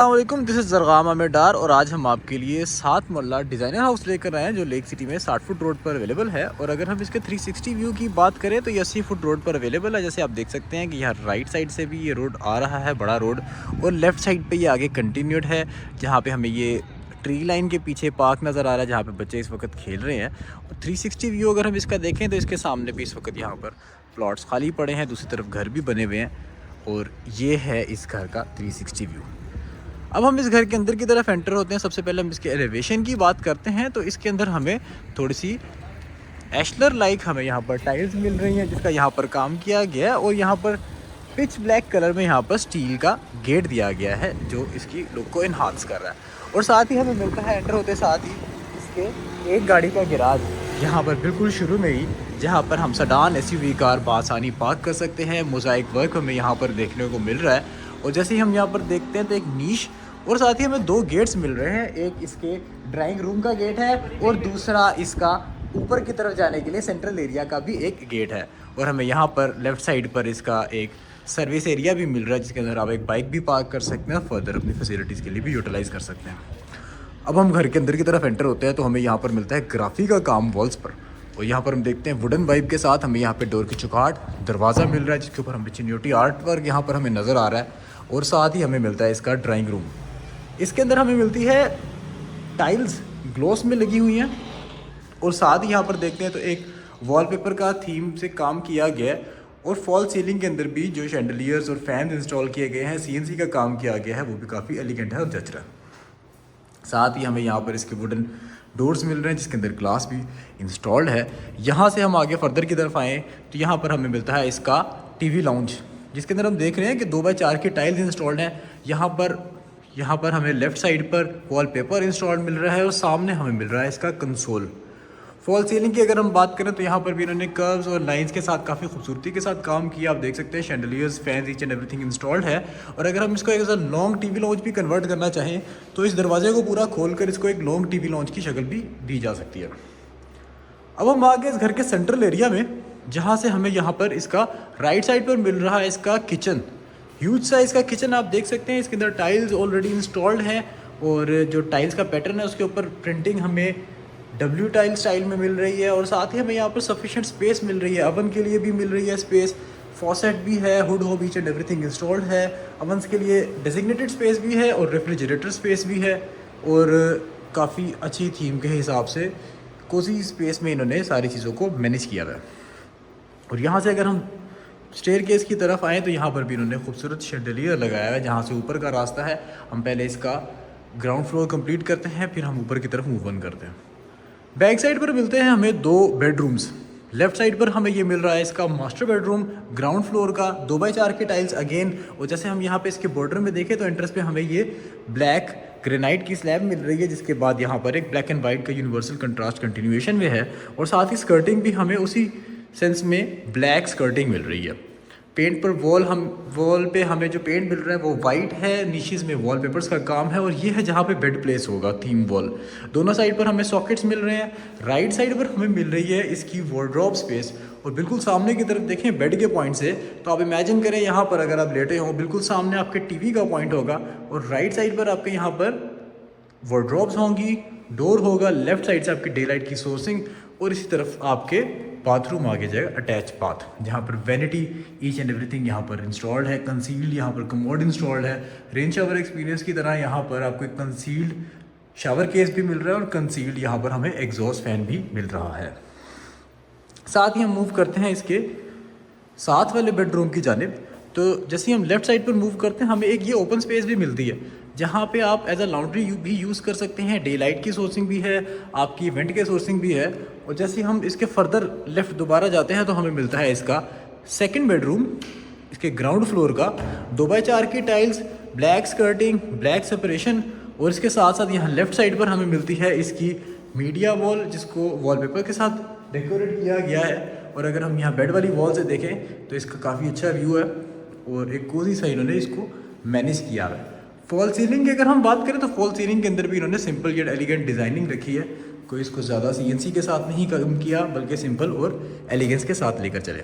अस्सलामुअलैकुम, this is ज़रगाम Aamir डार और आज हम आपके लिए 7 मरला डिज़ाइनर हाउस लेकर आए हैं जो लेक सिटी में 60 फुट रोड पर अवेलेबल है। और अगर हम इसके 360 व्यू की बात करें तो ये 80 फुट रोड पर अवेलेबल है। जैसे आप देख सकते हैं कि यहाँ राइट साइड से भी ये रोड आ रहा है, बड़ा रोड, और लेफ़्ट साइड पे ये आगे कंटिन्यूड है जहाँ पे हमें ये ट्री लाइन के पीछे पार्क नज़र आ रहा है जहाँ पे बच्चे इस वक्त खेल रहे हैं। और 360 व्यू अगर हम इसका देखें तो इसके सामने भी इस वक्त यहाँ पर प्लॉट्स खाली पड़े हैं, दूसरी तरफ घर भी बने हुए हैं और ये है इस घर का 360 व्यू। अब हम इस घर के अंदर की तरफ एंटर होते हैं। सबसे पहले हम इसके एलिवेशन की बात करते हैं तो इसके अंदर हमें थोड़ी सी एशलर लाइक हमें यहाँ पर टाइल्स मिल रही हैं जिसका यहाँ पर काम किया गया है, और यहाँ पर पिच ब्लैक कलर में यहाँ पर स्टील का गेट दिया गया है जो इसकी लुक को इन्हांस कर रहा है। और साथ ही हमें मिलता है एंटर होते साथ ही इसके एक गाड़ी का गिराज यहाँ पर बिल्कुल शुरू में ही, जहाँ पर हम सडान एसयूवी कार बासानी पार्क कर सकते हैं। मोज़ाइक वर्क हमें यहाँ पर देखने को मिल रहा है। और जैसे ही हम यहाँ पर देखते हैं तो एक नीश और साथ ही हमें 2 गेट्स मिल रहे हैं। एक इसके ड्राइंग रूम का गेट है और दूसरा इसका ऊपर की तरफ जाने के लिए सेंट्रल एरिया का भी एक गेट है। और हमें यहाँ पर लेफ़्ट साइड पर इसका एक सर्विस एरिया भी मिल रहा है जिसके अंदर आप एक बाइक भी पार्क कर सकते हैं, फर्दर अपनी फैसिलिटीज़ के लिए भी यूटिलाइज़ कर सकते हैं। अब हम घर के अंदर की तरफ एंटर होते हैं तो हमें यहाँ पर मिलता है ग्राफी का काम वॉल्स पर, और यहाँ पर हम देखते हैं वुडन वाइब के साथ हमें यहाँ पे डोर की चुकाट दरवाज़ा मिल रहा है जिसके ऊपर हमें चिन्योटी आर्ट वर्क यहाँ पर हमें नज़र आ रहा है। और साथ ही हमें मिलता है इसका ड्राइंग रूम। इसके अंदर हमें मिलती है टाइल्स ग्लोस में लगी हुई हैं, और साथ ही यहाँ पर देखते हैं तो एक वॉलपेपर का थीम से काम किया गया है। और फॉल सीलिंग के अंदर भी जो शैंडलियर्स और फैन इंस्टॉल किए गए हैं, सीएनसी का काम किया गया है, वो भी काफ़ी एलिगेंट है और जच रहा है। साथ ही हमें यहाँ पर इसके वुडन डोर्स मिल रहे हैं जिसके अंदर ग्लास भी इंस्टॉल्ड है। यहाँ से हम आगे फर्दर की तरफ आएँ तो यहाँ पर हमें मिलता है इसका टीवी लाउंज जिसके अंदर हम देख रहे हैं कि 2x4 की टाइल्स इंस्टॉल्ड हैं। यहाँ पर हमें लेफ़्ट साइड पर वॉलपेपर इंस्टॉल्ड मिल रहा है और सामने हमें मिल रहा है इसका कंसोल। फॉल सीलिंग की अगर हम बात करें तो यहाँ पर भी इन्होंने कर्व्स और लाइंस के साथ काफ़ी खूबसूरती के साथ काम किया। आप देख सकते हैं chandeliers fans each and everything installed है। और अगर हम इसको एक लॉन्ग टीवी लॉन्च भी कन्वर्ट करना चाहें तो इस दरवाजे को पूरा खोलकर इसको एक लॉन्ग टीवी लॉन्च की शक्ल भी दी जा सकती है। अब हम आ गए इस घर के सेंट्रल एरिया में जहाँ से हमें यहाँ पर इसका राइट साइड पर मिल रहा है इसका किचन। ह्यूज साइज़ का किचन आप देख सकते हैं। इसके अंदर टाइल्स ऑलरेडी इंस्टॉल्ड हैं और जो टाइल्स का पैटर्न है उसके ऊपर प्रिंटिंग हमें डब्ल्यू टाइल स्टाइल में मिल रही है। और साथ ही हमें यहाँ पर सफिशिएंट स्पेस मिल रही है, अवन के लिए भी मिल रही है स्पेस, फॉसेट भी है, हुड हो ईच एंड एवरीथिंग इंस्टॉल्ड है। अवंस के लिए डेजिग्नेटेड स्पेस भी है और रेफ्रिजरेटर स्पेस भी है। और काफ़ी अच्छी थीम के हिसाब से कोजी स्पेस में इन्होंने सारी चीज़ों को मैनेज किया हुआ है। और यहाँ से अगर हम स्टेयर केस की तरफ आएँ तो यहाँ पर भी इन्होंने खूबसूरत शैंडलियर लगाया है जहाँ से ऊपर का रास्ता है। हम पहले इसका ग्राउंड फ्लोर कंप्लीट करते हैं, फिर हम ऊपर की तरफ मूव ऑन करते हैं। बैक साइड पर मिलते हैं हमें 2 बेडरूम्स। लेफ्ट साइड पर हमें ये मिल रहा है इसका मास्टर बेडरूम ग्राउंड फ्लोर का, 2x4 के टाइल्स अगेन। और जैसे हम यहाँ पे इसके बॉर्डर में देखें तो एंट्रेंस पे हमें ये ब्लैक ग्रेनाइट की स्लैब मिल रही है जिसके बाद यहाँ पर एक ब्लैक एंड वाइट का यूनिवर्सल कंट्रास्ट कंटिन्यूएशन में है। और साथ ही स्कर्टिंग भी हमें उसी सेंस में ब्लैक स्कर्टिंग मिल रही है। पेंट पर वॉल पे हमें जो पेंट मिल रहा है वो वाइट है, नीशेज़ में वॉलपेपर्स का काम है। और ये है जहाँ पे बेड प्लेस होगा, थीम वॉल। दोनों साइड पर हमें सॉकेट्स मिल रहे हैं। राइट साइड पर हमें मिल रही है इसकी वार्डरोब स्पेस। और बिल्कुल सामने की तरफ देखें बेड के पॉइंट से तो आप इमेजिन करें यहाँ पर अगर आप लेटे हो बिल्कुल सामने आपके टीवी का पॉइंट होगा और राइट साइड पर आपके यहाँ पर वार्डरोब्स होंगी, डोर होगा, लेफ्ट साइड से आपकी डे लाइट की सोर्सिंग, और इसी तरफ आपके बाथरूम आगे जाएगा अटैच बाथ जहाँ पर वैनिटी ईच एंड एवरीथिंग यहाँ पर इंस्टॉल्ड है। कंसील्ड यहाँ पर कमोड इंस्टॉल्ड है। रेन शावर एक्सपीरियंस की तरह यहाँ पर आपको एक कंसील्ड शावर केस भी मिल रहा है और कंसील्ड यहाँ पर हमें एग्जॉस्ट फैन भी मिल रहा है। साथ ही हम मूव करते हैं इसके साथ वाले बेडरूम की जानिब। तो जैसे ही हम लेफ़्ट साइड पर मूव करते हैं हमें एक ये ओपन स्पेस भी मिलती है जहाँ पे आप एज अ लॉन्ड्री भी यूज़ कर सकते हैं। डे लाइट की सोर्सिंग भी है, आपकी इवेंट के सोर्सिंग भी है। और जैसे ही हम इसके फर्दर लेफ़्ट दोबारा जाते हैं तो हमें मिलता है इसका सेकंड बेडरूम इसके ग्राउंड फ्लोर का, 2x4 की tiles, black skirting, black separation. और इसके साथ साथ यहाँ लेफ़्ट साइड पर हमें मिलती है इसकी मीडिया वॉल जिसको वॉलपेपर के साथ डेकोरेट किया गया है। और अगर हम यहाँ बेड वाली वॉल से देखें तो इसका काफ़ी अच्छा व्यू है और एक कोजी सा इन्होंने इसको मैनेज किया है। फॉल सीलिंग की अगर हम बात करें तो फॉल सीलिंग के अंदर भी इन्होंने सिंपल येट एलिगेंट डिज़ाइनिंग रखी है। कोई इसको ज़्यादा सीएनसी के साथ नहीं काम किया बल्कि सिंपल और एलिगेंस के साथ लेकर चले।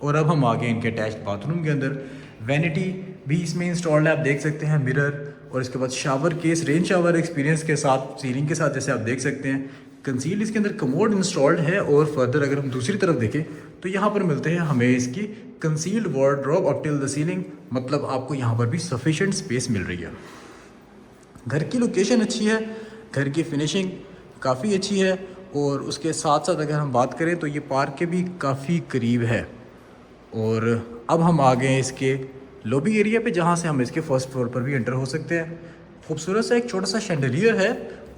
और अब हम आ गए इनके अटैच्ड बाथरूम के अंदर। वैनिटी भी इसमें इंस्टॉल्ड है, आप देख सकते हैं, मिरर और इसके बाद shower case rain shower experience के साथ सीलिंग के साथ जैसे आप देख सकते हैं। कंसील इसके अंदर कमोड इंस्टॉल्ड है और फर्दर अगर हम दूसरी तरफ देखें तो यहाँ पर मिलते हैं हमें इसकी concealed wardrobe up till the ceiling, मतलब आपको यहाँ पर भी सफिशेंट स्पेस मिल रही है। घर की लोकेशन अच्छी है, घर की फिनिशिंग काफ़ी अच्छी है और उसके साथ साथ अगर हम बात करें तो ये पार्क के भी काफ़ी करीब है। और अब हम आ गए हैं इसके लॉबी एरिया पे, जहाँ से हम इसके फर्स्ट फ्लोर पर भी एंटर हो सकते हैं। खूबसूरत सा एक छोटा सा शैंडलियर है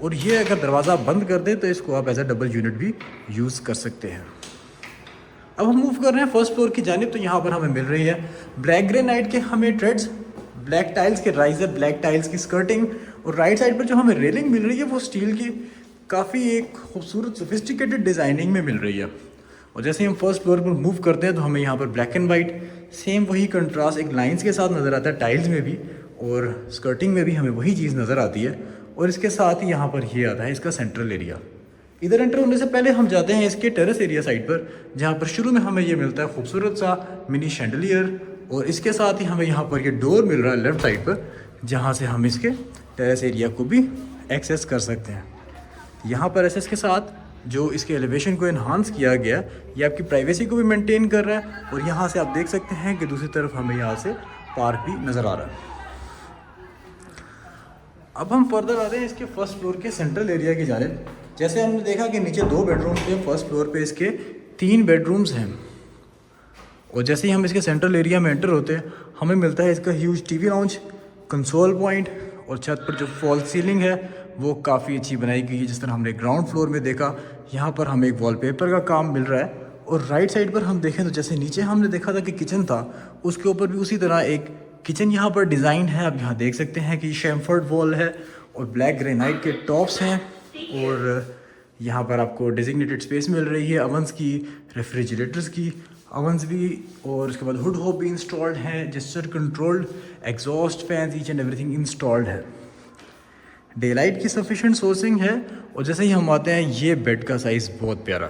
और ये अगर दरवाज़ा बंद कर दें तो इसको आप एज अ डबल यूनिट भी यूज़ कर सकते हैं। अब हम मूव कर रहे हैं फर्स्ट फ्लोर की जानिब, तो यहाँ पर हमें मिल रही है ब्लैक ग्रेनाइट के हमें ट्रेड्स, ब्लैक टाइल्स के राइजर, ब्लैक टाइल्स की स्कर्टिंग और राइट साइड पर जो हमें रेलिंग मिल रही है वो स्टील की काफ़ी एक खूबसूरत सोफिस्टिकेटेड डिज़ाइनिंग में मिल रही है। और जैसे ही हम फर्स्ट फ्लोर पर मूव करते हैं तो हमें यहाँ पर ब्लैक एंड वाइट सेम वही कंट्रास्ट एक लाइंस के साथ नज़र आता है, टाइल्स में भी और स्कर्टिंग में भी हमें वही चीज़ नज़र आती है। और इसके साथ ही यहाँ पर ये आता है इसका सेंट्रल एरिया। इधर एंटर होने से पहले हम जाते हैं इसके टेरेस एरिया साइड पर, जहाँ पर शुरू में हमें ये मिलता है खूबसूरत सा मिनी शैंडलियर और इसके साथ ही हमें यहाँ पर ये डोर मिल रहा है लेफ्ट साइड पर, जहाँ से हम इसके टेरेस एरिया को भी एक्सेस कर सकते हैं। यहाँ पर एक्सेस के साथ जो इसके एलिवेशन को इन्हांस किया गया, ये आपकी प्राइवेसी को भी मेंटेन कर रहा है। और यहाँ से आप देख सकते हैं कि दूसरी तरफ हमें यहाँ से पार्क भी नज़र आ रहा है। अब हम फर्दर आते हैं इसके फर्स्ट फ्लोर के सेंट्रल एरिया की जानिब। जैसे हमने देखा कि नीचे 2 बेडरूम थे, फर्स्ट फ्लोर पे इसके 3 बेडरूम्स हैं। और जैसे ही हम इसके सेंट्रल एरिया में एंटर होते हैं हमें मिलता है इसका huge TV lounge, console point और छत पर जो फॉल सीलिंग है वो काफ़ी अच्छी बनाई गई है। जिस तरह हमने ग्राउंड फ्लोर में देखा, यहाँ पर हमें एक वॉलपेपर का काम मिल रहा है। और राइट साइड पर हम देखें तो जैसे नीचे हमने देखा था कि किचन था, उसके ऊपर भी उसी तरह एक किचन यहाँ पर डिज़ाइन है। आप यहाँ देख सकते हैं कि शैम्फर्ड वॉल है और ब्लैक ग्रेनाइट के टॉप्स हैं और यहाँ पर आपको डेजिग्नेटेड स्पेस मिल रही है अवंस की, रेफ्रिजरेटर्स की अवंस भी, और उसके बाद हुड होप भी इंस्टॉल्ड है, gesture controlled exhaust fans, each and everything installed है। डे लाइट की सफिशेंट सोर्सिंग है। और जैसे ही हम आते हैं ये बेड का साइज़ बहुत प्यारा,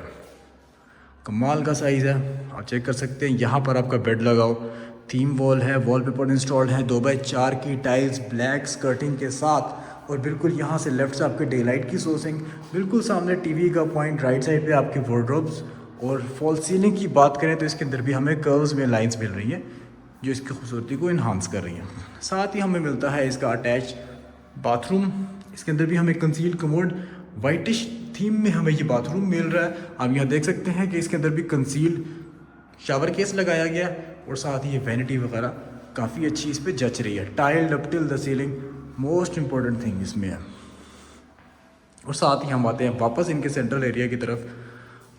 कमाल का साइज़ है, आप चेक कर सकते हैं। यहाँ पर आपका बेड लगाओ, थीम वॉल है, वॉलपेपर इंस्टॉल्ड है, 2x4 की टाइल्स ब्लैक स्कर्टिंग के साथ। और बिल्कुल यहाँ से लेफ्ट से आपके डे लाइट की सोर्सिंग, बिल्कुल सामने टीवी का पॉइंट, राइट साइड पे आपके वार्डरोब्स। और फॉल सीलिंग की बात करें तो इसके अंदर भी हमें कर्व्स में लाइंस मिल रही हैं जो इसकी खूबसूरती को इन्हांस कर रही हैं। साथ ही हमें मिलता है इसका अटैच बाथरूम। इसके अंदर भी हमें कंसील्ड कमोड वाइटिश थीम में हमें ये बाथरूम मिल रहा है। आप यहाँ देख सकते हैं कि इसके अंदर भी कंसील्ड शावर केस लगाया गया और साथ ही ये वैनिटी वगैरह काफ़ी अच्छी इस पर जच रही है। Tiled up till the ceiling most important thing इसमें है। और साथ ही हम आते हैं वापस इनके सेंट्रल एरिया की तरफ,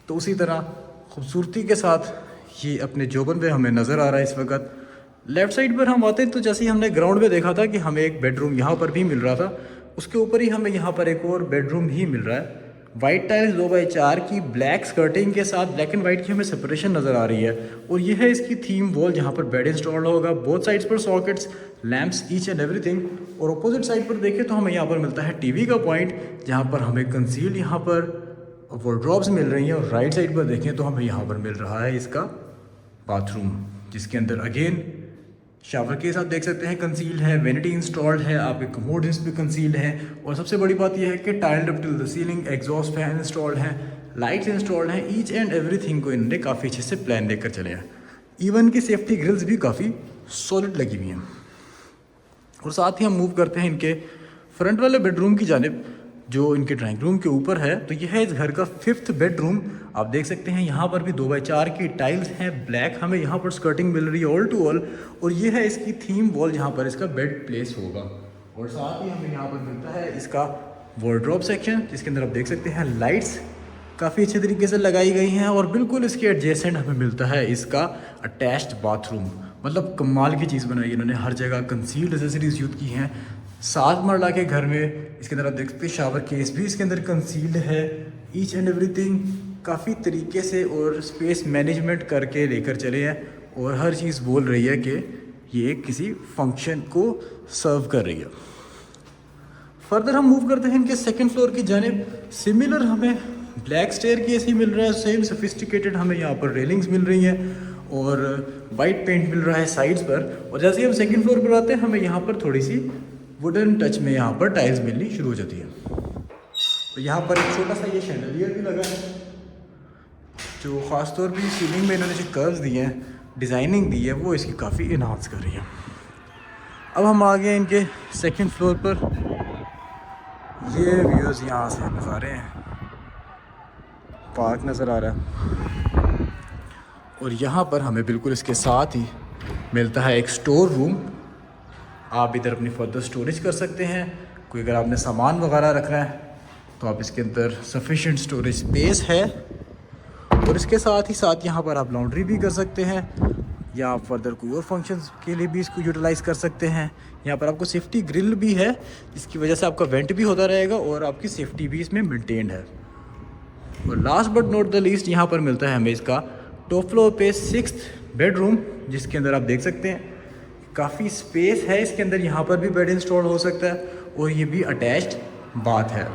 तो उसी तरह खूबसूरती के साथ ये अपने जोबन पे हमें नज़र आ रहा है इस वक्त। लेफ़्ट साइड पर हम आते हैं तो जैसे ही हमने ग्राउंड में देखा था कि हमें एक बेडरूम यहाँ पर भी मिल रहा था, उसके ऊपर ही हमें यहाँ पर एक और बेडरूम ही मिल रहा है। वाइट टाइल्स 2x4 की ब्लैक स्कर्टिंग के साथ ब्लैक एंड वाइट की हमें सेपरेशन नज़र आ रही है। और ये है इसकी थीम वॉल, जहाँ पर बेड इंस्टॉल होगा, बोथ साइड्स पर sockets, lamps, each and everything. और अपोजिट साइड पर देखें तो हमें यहाँ पर मिलता है टीवी का पॉइंट, जहाँ पर हमें कंसील्ड यहाँ पर वार्डरोब्स मिल रही हैं। और राइट साइड पर देखें तो हमें यहाँ पर मिल रहा है इसका बाथरूम, जिसके अंदर अगेन शावर के साथ देख सकते हैं कंसील्ड है, वैनिटी इंस्टॉल्ड है, आपके कमोड इस पे कंसील्ड है। और सबसे बड़ी बात यह है कि tiled up till the ceiling, exhaust fan installed है, लाइट्स इंस्टॉल्ड हैं। ईच एंड एवरीथिंग को इन्होंने काफ़ी अच्छे से प्लान लेकर चले हैं। इवन की सेफ्टी ग्रिल्स भी काफ़ी सॉलिड लगी हुई हैं। और साथ ही हम मूव करते हैं इनके फ्रंट वाले बेडरूम की जानिब, जो इनके ड्राइंग रूम के ऊपर है। तो यह है इस घर का 5th बेडरूम। आप देख सकते हैं यहाँ पर भी 2x4 की टाइल्स हैं, ब्लैक हमें यहाँ पर स्कर्टिंग मिल रही है ऑल टू ऑल। और ये है इसकी थीम वॉल, जहाँ पर इसका बेड प्लेस होगा। और साथ ही हमें यहाँ पर मिलता है इसका वार्डरोब सेक्शन, जिसके अंदर आप देख सकते हैं लाइट्स काफ़ी अच्छे तरीके से लगाई गई हैं। और बिल्कुल इसके एडजेसेंट हमें मिलता है इसका अटैच्ड बाथरूम। मतलब कमाल की चीज़ बनाई इन्होंने, हर जगह कंसील्ड एसेसरीज यूज़ की हैं। 7 मरला के घर में इसके अंदर आप देख सकते हैं शावर केस भी इसके अंदर कंसील्ड है। ईच एंड एवरीथिंग काफ़ी तरीके से और स्पेस मैनेजमेंट करके लेकर चले हैं। और हर चीज़ बोल रही है कि ये किसी फंक्शन को सर्व कर रही है। फर्दर हम मूव करते हैं इनके सेकंड फ्लोर की जानिब। सिमिलर हमें ब्लैक स्टेयर केस ही मिल रहा है, सेम सोफिस्टिकेटेड हमें यहाँ पर रेलिंग्स मिल रही हैं और वाइट पेंट मिल रहा है साइड्स पर। और जैसे ही हम सेकंड फ्लोर पर आते हैं हमें यहाँ पर थोड़ी सी वुडन टच में यहाँ पर टाइल्स मिलनी शुरू हो जाती है। तो यहाँ पर एक छोटा सा ये शैंडलियर भी लगा है, जो ख़ास तौर पे सीलिंग में इन्होंने जो कर्व्स दिए हैं, डिज़ाइनिंग दी है, वो इसकी काफ़ी इन्हांस कर रही है। अब हम आ गए इनके सेकंड फ्लोर पर। ये व्यूज़ यहाँ से नज़ारे हैं, पार्क नज़र आ रहा है और यहाँ पर हमें बिल्कुल इसके साथ ही मिलता है एक स्टोर रूम। आप इधर अपनी फर्दर स्टोरेज कर सकते हैं। कोई अगर आपने सामान वगैरह रखना है तो आप इसके अंदर सफिशिएंट स्टोरेज स्पेस है। और इसके साथ ही साथ यहाँ पर आप लॉन्ड्री भी कर सकते हैं या आप फर्दर कोई और फंक्शंस के लिए भी इसको यूटिलाइज़ कर सकते हैं। यहाँ पर आपको सेफ्टी ग्रिल भी है, जिसकी वजह से आपका वेंट भी होता रहेगा और आपकी सेफ्टी भी इसमें मेंटेन्ड है। और last but not the least, यहाँ पर मिलता है हमें इसका टॉप फ्लोर पे 6th बेडरूम, जिसके अंदर आप देख सकते हैं काफ़ी स्पेस है इसके अंदर। यहाँ पर भी बेड इंस्टॉल हो सकता है और ये भी अटैच्ड बाथ है।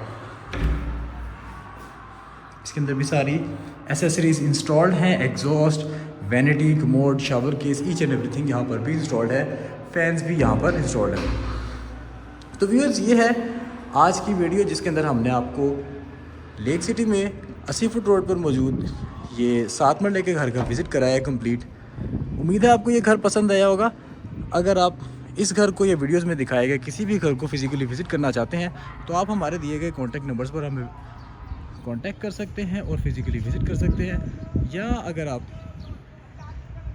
इसके अंदर भी सारी एसेसरीज इंस्टॉल्ड हैं, exhaust, vanity, commode, shower case, each and everything यहाँ पर भी इंस्टॉल्ड है। फैंस भी यहाँ पर इंस्टॉल्ड है। तो व्यूअर्स, ये है आज की वीडियो, जिसके अंदर हमने आपको लेक सिटी में 80 फुट रोड पर मौजूद ये 7 मरले के घर का विज़िट कराया है कंप्लीट। उम्मीद है आपको ये घर पसंद आया होगा। अगर आप इस घर को, ये वीडियोस में दिखाए गए किसी भी घर को फिज़िकली विज़िट करना चाहते हैं तो आप हमारे दिए गए कॉन्टैक्ट नंबर्स पर हमें कॉन्टैक्ट कर सकते हैं और फिज़िकली विज़िट कर सकते हैं। या अगर आप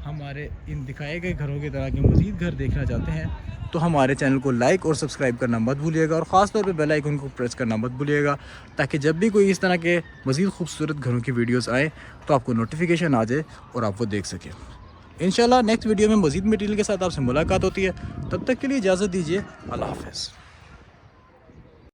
हमारे इन दिखाए गए घरों की तरह के मज़ीद घर देखना चाहते हैं तो हमारे चैनल को लाइक और सब्सक्राइब करना मत भूलिएगा और ख़ास तौर पे बेल आइकन को प्रेस करना मत भूलिएगा, ताकि जब भी कोई इस तरह के मज़ीद खूबसूरत घरों की वीडियोस आए तो आपको नोटिफिकेशन आ जाए और आप वो देख सकें। इंशाल्लाह नेक्स्ट वीडियो में मज़ीद मटीरियल के साथ आपसे मुलाकात होती है। तब तक के लिए इजाज़त दीजिए। अल्लाह हाफ़िज़।